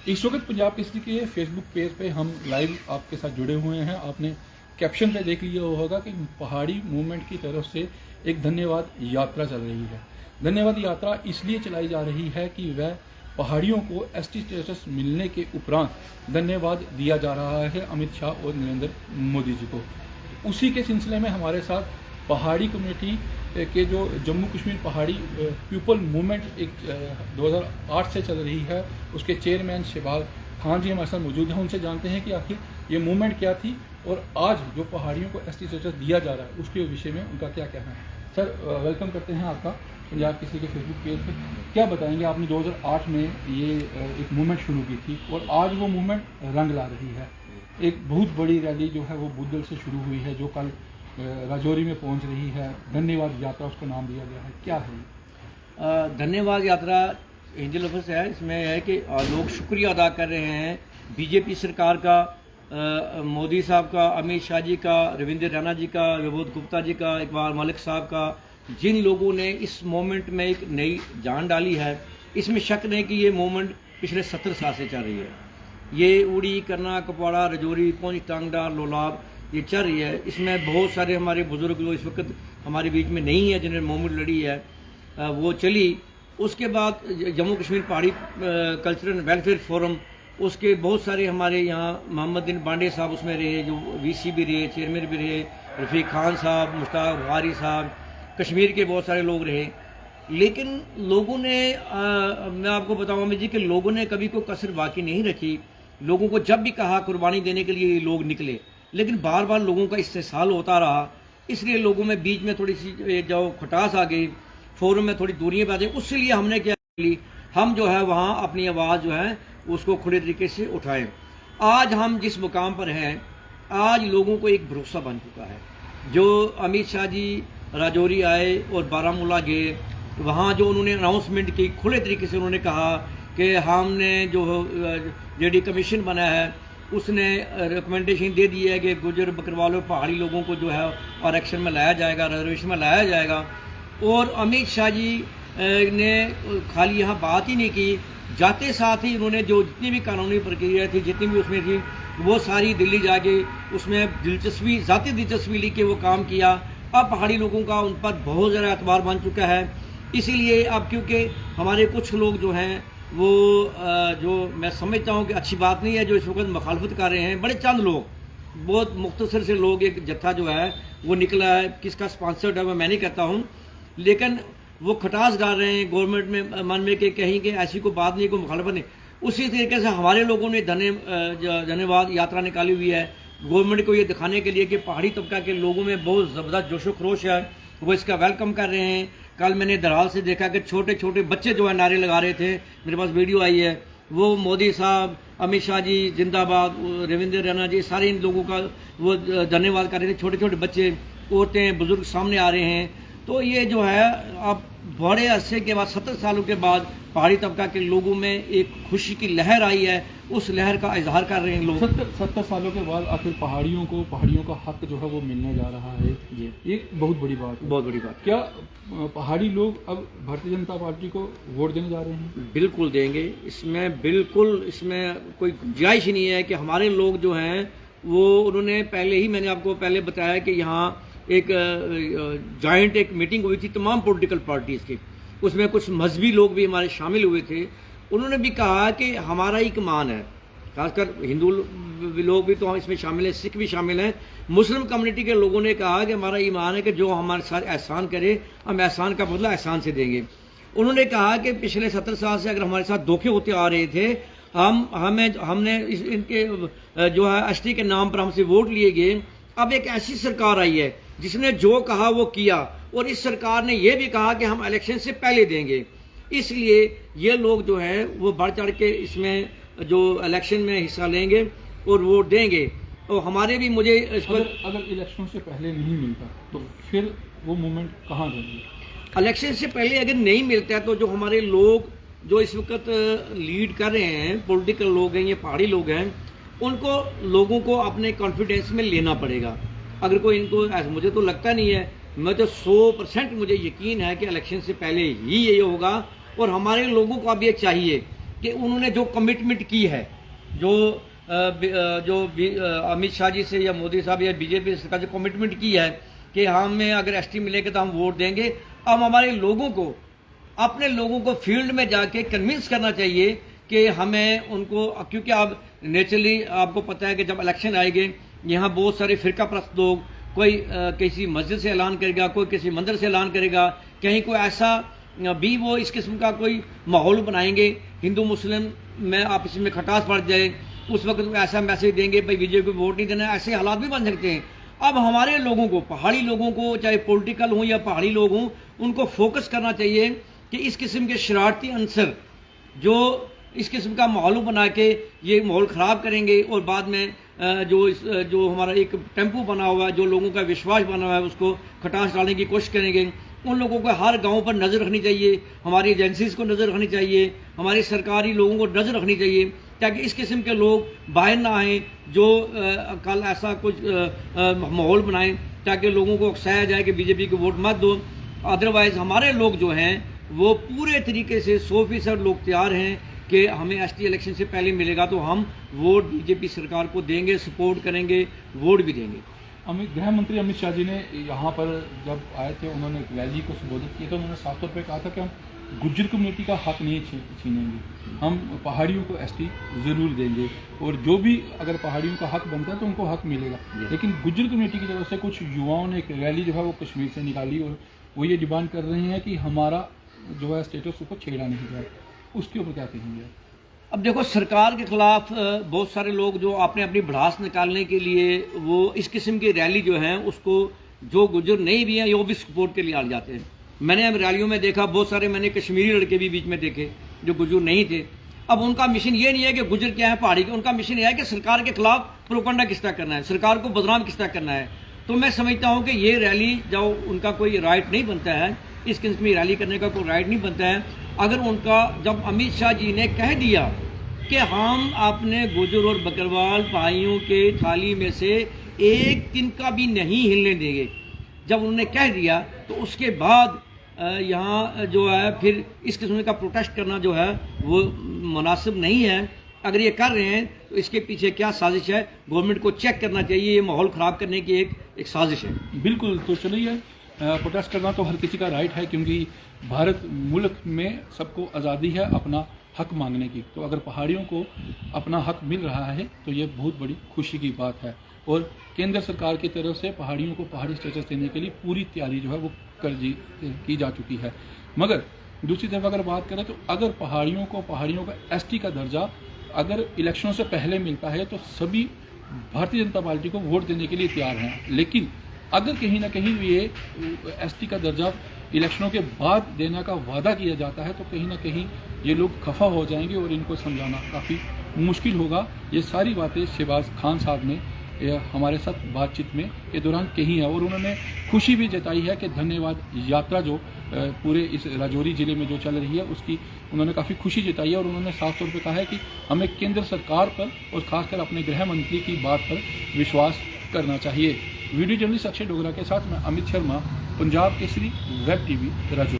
इस वक्त पंजाब केसरी के फेसबुक पेज पे हम लाइव आपके साथ जुड़े हुए हैं। आपने कैप्शन पे देख लिया होगा कि पहाड़ी मूवमेंट की तरफ से एक धन्यवाद यात्रा चल रही है। धन्यवाद यात्रा इसलिए चलाई जा रही है कि वह पहाड़ियों को एसटी स्टेटस मिलने के उपरांत धन्यवाद दिया जा रहा है अमित शाह और नरेंद्र मोदी जी को। उसी के सिलसिले में हमारे साथ पहाड़ी कम्युनिटी के जो जम्मू कश्मीर पहाड़ी पीपल मूवमेंट एक 2008 से चल रही है, उसके चेयरमैन शहबाज खान जी हमारे साथ मौजूद हैं। उनसे जानते हैं कि आखिर ये मूवमेंट क्या थी और आज जो पहाड़ियों को एसटी स्टेटस दिया जा रहा है उसके विषय में उनका क्या कहना है। सर, वेलकम करते हैं आपका पंजाब केसरी के फेसबुक पेज पे। क्या बताएंगे, आपने 2008 में ये एक मूवमेंट शुरू की थी और आज वो मूवमेंट रंग ला रही है। एक बहुत बड़ी रैली जो है वो बुद्धल से शुरू हुई है, जो कल राजौरी में पहुंच रही है। धन्यवाद यात्रा उसका नाम दिया गया है, क्या है? धन्यवाद यात्रा हिंदी लफ्ज़ है। इसमें है कि लोग शुक्रिया अदा कर रहे हैं बीजेपी सरकार का, मोदी साहब का, अमित शाह जी का, रविंद्र रैना जी का, विभूत गुप्ता जी का, इकबाल मलिक साहब का, जिन लोगों ने इस मोमेंट में एक नई जान डाली है। इसमें शक नहीं कि ये मोमेंट पिछले 70 साल से चल रही है। ये उड़ी, करना, कुपवाड़ा, राजौरी, पुंछ, टांगड़ा, लोलाब ये चल रही है। इसमें बहुत सारे हमारे बुजुर्ग लोग इस वक्त हमारे बीच में नहीं है जिन्होंने मूवमेंट लड़ी है, वो चली। उसके बाद जम्मू कश्मीर पहाड़ी कल्चरल वेलफेयर फोरम, उसके बहुत सारे हमारे यहाँ मोहम्मद बिन बांडे साहब उसमें रहे, जो वीसी भी रहे, चेयरमैन भी रहे, रफ़ीक खान साहब, मुश्ताक बुखारी साहब, कश्मीर के बहुत सारे लोग रहे। लेकिन लोगों ने मैं आपको बताऊँ अमित जी कि लोगों ने कभी कोई कसर बाकी नहीं रखी। लोगों को जब भी कहा कुर्बानी देने के लिए लोग निकले, लेकिन बार बार लोगों का इस्तेसाल होता रहा। इसलिए लोगों में बीच में थोड़ी सी जो खटास आ गई, फोरम में थोड़ी दूरियां आ गई। उसके लिए हमने क्या की, हम जो है वहाँ अपनी आवाज़ जो है उसको खुले तरीके से उठाएं। आज हम जिस मुकाम पर हैं, आज लोगों को एक भरोसा बन चुका है। जो अमित शाह जी राजौरी आए और बारामूला गए, वहाँ जो उन्होंने अनाउंसमेंट की, खुले तरीके से उन्होंने कहा कि हमने जो जेडी कमीशन बनाया है उसने रिकमेंडेशन दे दी है कि गुजर बकरवालों पहाड़ी लोगों को जो है आरक्षण में लाया जाएगा, रिजर्वेशन में लाया जाएगा। और अमित शाह जी ने खाली यहाँ बात ही नहीं की, जाते साथ ही उन्होंने जो जितनी भी कानूनी प्रक्रिया थी, जितनी भी उसमें थी, वो सारी दिल्ली जाके उसमें ज़ाती दिलचस्पी लेके वो काम किया। अब पहाड़ी लोगों का उन पर बहुत ज़्यादा एतबार बन चुका है। इसीलिए अब क्योंकि हमारे कुछ लोग जो हैं वो जो मैं समझता हूँ कि अच्छी बात नहीं है, जो इस वक्त मुखालफत कर रहे हैं, बड़े चंद लोग, बहुत मुख्तसर से लोग, एक जत्था जो है वो निकला है, किसका स्पॉन्सर्ड है मैं नहीं कहता हूँ, लेकिन वो खटास डाल रहे हैं गवर्नमेंट में मन में कि कहीं कि ऐसी कोई बात नहीं, कोई मुखालफत नहीं। उसी तरीके से हमारे लोगों ने धन्यवाद यात्रा निकाली हुई है गवर्नमेंट को ये दिखाने के लिए कि पहाड़ी तबका के लोगों में बहुत ज़बरदस्त जोशो खरोश है, वो इसका वेलकम कर रहे हैं। कल मैंने दराल से देखा कि छोटे छोटे बच्चे जो है नारे लगा रहे थे, मेरे पास वीडियो आई है, वो मोदी साहब, अमित शाह जी जिंदाबाद, रविंद्र रैना जी, सारे इन लोगों का वो धन्यवाद कर रहे थे। छोटे छोटे बच्चे, औरतें, बुजुर्ग सामने आ रहे हैं। तो ये जो है अब बड़े अरसे के बाद, 70 सालों के बाद पहाड़ी तबका के लोगों में एक खुशी की लहर आई है। उस लहर का इजहार कर रहे हैं लोग। 70 सालों के बाद आखिर पहाड़ियों का हक जो है वो मिलने जा रहा है। ये एक बहुत बड़ी बात है। बहुत बड़ी बात। क्या पहाड़ी लोग अब भारतीय जनता पार्टी को वोट देने जा रहे हैं? बिल्कुल देंगे। इसमें कोई गुंजाइश ही नहीं है कि हमारे लोग जो हैं वो, उन्होंने पहले ही, मैंने आपको पहले बताया कि यहाँ एक जॉइंट एक मीटिंग हुई थी तमाम पॉलिटिकल पार्टीज़ की, उसमें कुछ मजहबी लोग भी हमारे शामिल हुए थे। उन्होंने भी कहा कि हमारा एक ईमान है, खासकर हिंदू लोग भी तो हम इसमें शामिल हैं, सिख भी शामिल हैं, मुस्लिम कम्युनिटी के लोगों ने कहा कि हमारा ईमान है कि जो हमारे साथ एहसान करे हम एहसान का बदला एहसान से देंगे। उन्होंने कहा कि पिछले 70 साल से अगर हमारे साथ धोखे होते आ रहे थे, हमने इनके जो है एसटी के नाम पर हमसे वोट लिए गए। अब एक ऐसी सरकार आई है जिसने जो कहा वो किया, और इस सरकार ने यह भी कहा कि हम इलेक्शन से पहले देंगे। इसलिए ये लोग जो है वो बढ़ चढ़ के इसमें जो इलेक्शन में हिस्सा लेंगे और वोट देंगे। और हमारे भी मुझे अगर इलेक्शन से पहले नहीं मिलता तो फिर वो मूवमेंट कहाँ रहेगी? इलेक्शन से पहले अगर नहीं मिलता है तो जो हमारे लोग जो इस वक्त लीड कर रहे हैं, पॉलिटिकल लोग हैं, ये पहाड़ी लोग हैं, उनको लोगों को अपने कॉन्फिडेंस में लेना पड़ेगा। अगर कोई इनको, मुझे तो लगता नहीं है, मैं तो 100% मुझे यकीन है कि इलेक्शन से पहले ही ये होगा। और हमारे लोगों को अब ये चाहिए कि उन्होंने जो कमिटमेंट की है, जो अमित शाह जी से या मोदी साहब या बीजेपी सरकार जो कमिटमेंट की है कि हमें अगर एसटी मिलेगा तो हम वोट देंगे। अब हमारे लोगों को, अपने लोगों को फील्ड में जाके कन्विंस करना चाहिए कि हमें उनको, क्योंकि अब नेचुरली आपको पता है कि जब इलेक्शन आएंगे यहाँ बहुत सारे फिरका प्रस्त लोग, कोई किसी मस्जिद से ऐलान करेगा, कोई किसी मंदिर से ऐलान करेगा, कहीं कोई ऐसा भी वो इस किस्म का कोई माहौल बनाएंगे, हिंदू मुस्लिम में आपस में खटास बढ़ जाए, उस वक्त वो ऐसा मैसेज देंगे भाई बीजेपी को वोट नहीं देना। ऐसे हालात भी बन सकते हैं। अब हमारे लोगों को, पहाड़ी लोगों को, चाहे पॉलिटिकल हों या पहाड़ी लोग हों, उनको फोकस करना चाहिए कि इस किस्म के शरारती अंसर जो इस किस्म का माहौल बना के ये माहौल ख़राब करेंगे और बाद में जो हमारा एक टेम्पो बना हुआ है, जो लोगों का विश्वास बना हुआ है, उसको खटास डालने की कोशिश करेंगे। उन लोगों को हर गांव पर नज़र रखनी चाहिए, हमारी एजेंसीज को नज़र रखनी चाहिए, हमारी सरकारी लोगों को नज़र रखनी चाहिए, ताकि इस किस्म के लोग बाहर ना आएँ जो कल ऐसा कुछ माहौल बनाएं ताकि लोगों को उकसाया जाए कि बीजेपी को वोट मत दो। अदरवाइज़ हमारे लोग जो हैं वो पूरे तरीके से 100% लोग तैयार हैं कि हमें एसटी इलेक्शन से पहले मिलेगा तो हम वोट बीजेपी सरकार को देंगे, सपोर्ट करेंगे, वोट भी देंगे। गृह मंत्री अमित शाह जी ने यहाँ पर जब आए थे, उन्होंने रैली को संबोधित किया तो उन्होंने साफ तौर पर कहा था कि हम गुज्जर कम्युनिटी का हक नहीं छीनेंगे, हम पहाड़ियों को एसटी ज़रूर देंगे और जो भी अगर पहाड़ियों का हक बनता है तो उनको हक मिलेगा। लेकिन गुज्जर कम्युनिटी की तरफ से कुछ युवाओं ने एक रैली जो है वो कश्मीर से निकाली और वो ये डिमांड कर रहे हैं कि हमारा जो है स्टेटस उसको छेड़ा नहीं जाए। उसके ऊपर क्या कहेंगे? अब देखो, सरकार के खिलाफ बहुत सारे लोग जो अपने अपनी भड़ास निकालने के लिए वो इस किस्म की रैली जो है उसको, जो गुजर नहीं भी हैं वो भी सपोर्ट के लिए आ जाते हैं। मैंने अब रैलियों में देखा बहुत सारे, मैंने कश्मीरी लड़के भी बीच में देखे जो गुजर नहीं थे। अब उनका मिशन ये नहीं है कि गुजर क्या है पहाड़ी के, उनका मिशन यह है कि सरकार के खिलाफ प्रोपेगेंडा किस तरह करना है, सरकार को बदनाम किस तरह करना है। तो मैं समझता हूँ कि ये रैली जो उनका कोई राइट नहीं बनता है, इस किस्म की रैली करने का कोई राइट नहीं बनता है। अगर उनका, जब अमित शाह जी ने कह दिया कि हम अपने गुजर और बकरवाल भाइयों के थाली में से एक तिनका भी नहीं हिलने देंगे, जब उन्होंने कह दिया तो उसके बाद यहाँ जो है फिर इस किस्म का प्रोटेस्ट करना जो है वो मुनासिब नहीं है। अगर ये कर रहे हैं तो इसके पीछे क्या साजिश है, गवर्नमेंट को चेक करना चाहिए। ये माहौल ख़राब करने की एक साजिश है। बिल्कुल। तो चलिए, प्रोटेस्ट करना तो हर किसी का राइट है, क्योंकि भारत मुल्क में सबको आज़ादी है अपना हक मांगने की। तो अगर पहाड़ियों को अपना हक मिल रहा है तो ये बहुत बड़ी खुशी की बात है और केंद्र सरकार की तरफ से पहाड़ियों को पहाड़ी स्टेटस देने के लिए पूरी तैयारी जो है वो की जा चुकी है। मगर दूसरी तरफ अगर बात करें तो अगर पहाड़ियों का एसटी का दर्जा अगर इलेक्शनों से पहले मिलता है तो सभी भारतीय जनता पार्टी को वोट देने के लिए तैयार हैं। लेकिन अगर कहीं ना कहीं ये एसटी का दर्जा इलेक्शनों के बाद देने का वादा किया जाता है तो कहीं ना कहीं ये लोग खफा हो जाएंगे और इनको समझाना काफ़ी मुश्किल होगा। ये सारी बातें शहबाज खान साहब ने हमारे साथ बातचीत में के दौरान कही है और उन्होंने खुशी भी जताई है कि धन्यवाद यात्रा जो पूरे इस राजौरी ज़िले में जो चल रही है उसकी उन्होंने काफ़ी खुशी जताई है और उन्होंने साफ तौर पर कहा है कि हमें केंद्र सरकार पर और ख़ासकर अपने गृह मंत्री की बात पर विश्वास करना चाहिए। वीडियो जर्नलिस्ट अक्षय डोगरा के साथ मैं अमित शर्मा, पंजाब केसरी, वेब टीवी, राजौरी।